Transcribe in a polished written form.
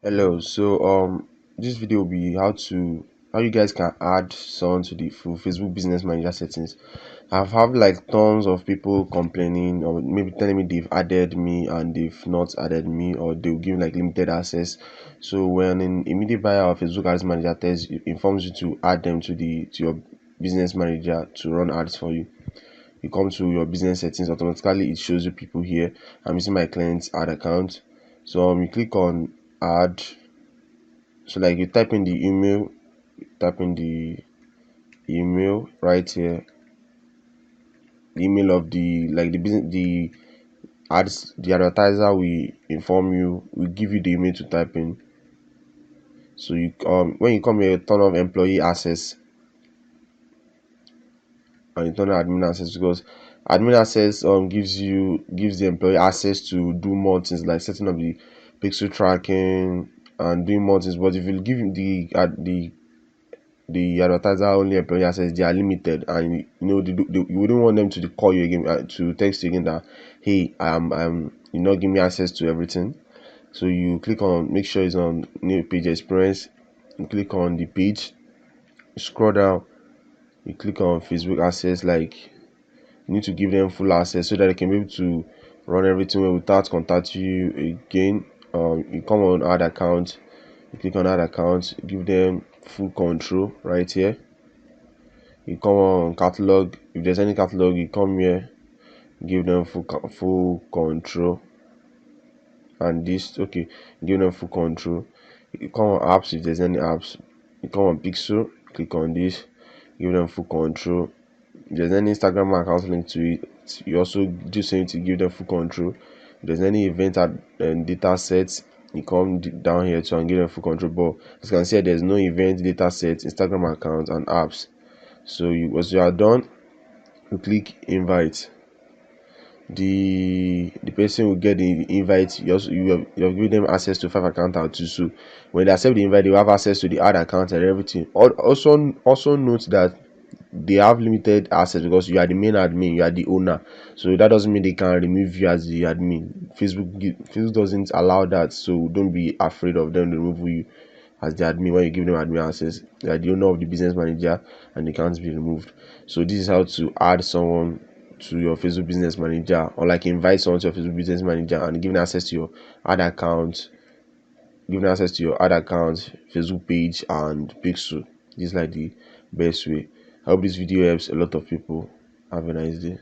Hello, this video will be how you guys can add someone to the full Facebook Business Manager settings. I've had like tons of people complaining or maybe telling me they've added me and they've not added me, or they'll give like limited access. So when an immediate buyer of Facebook Ads Manager informs you to add them to your business manager to run ads for you, you come to your business settings. Automatically it shows you people here. I'm using my client's ad account, so you click on add. So like you type in the email right here, the email of the business, the advertiser will inform you, will give you the email to type in. So you when you come here, turn off employee access and you turn on admin access, because admin access gives the employee access to do more things like setting up the pixel tracking and doing more things. But if you give him the advertiser only employee access, they are limited, and you wouldn't want them to call you again, to text you again that, hey, I'm you not give me access to everything. So you click on, make sure it's on new page experience, you click on the page, you scroll down, you click on Facebook access. Like, you need to give them full access so that they can be able to run everything well without contacting you again. You come on add account, you click on add account, give them full control right here. You come on catalog, if there's any catalog, you come here, give them full control. And this, okay, give them full control. You come on apps, if there's any apps, you come on pixel, click on this, give them full control. If there's any Instagram account linked to it, you also do same to give them full control. If there's any event and data sets, you come down here to and give them full control. But as you can see, there's no event, data sets, Instagram account, and apps. So once you are done, you click invite. The person will get the invite. You have given them access to 5 accounts or two. So when they accept the invite, they will have access to the other account and everything. Also note that they have limited access because you are the main admin, you are the owner. So that doesn't mean they can remove you as the admin. Facebook doesn't allow that, so don't be afraid of them removing you as the admin. When you give them admin access, they are the owner of the business manager and they can't be removed. So this is how to add someone to your Facebook business manager, or like invite someone to your Facebook business manager and give access to your ad account, Facebook page, and pixel. This is like the best way. I hope this video helps a lot of people. Have a nice day.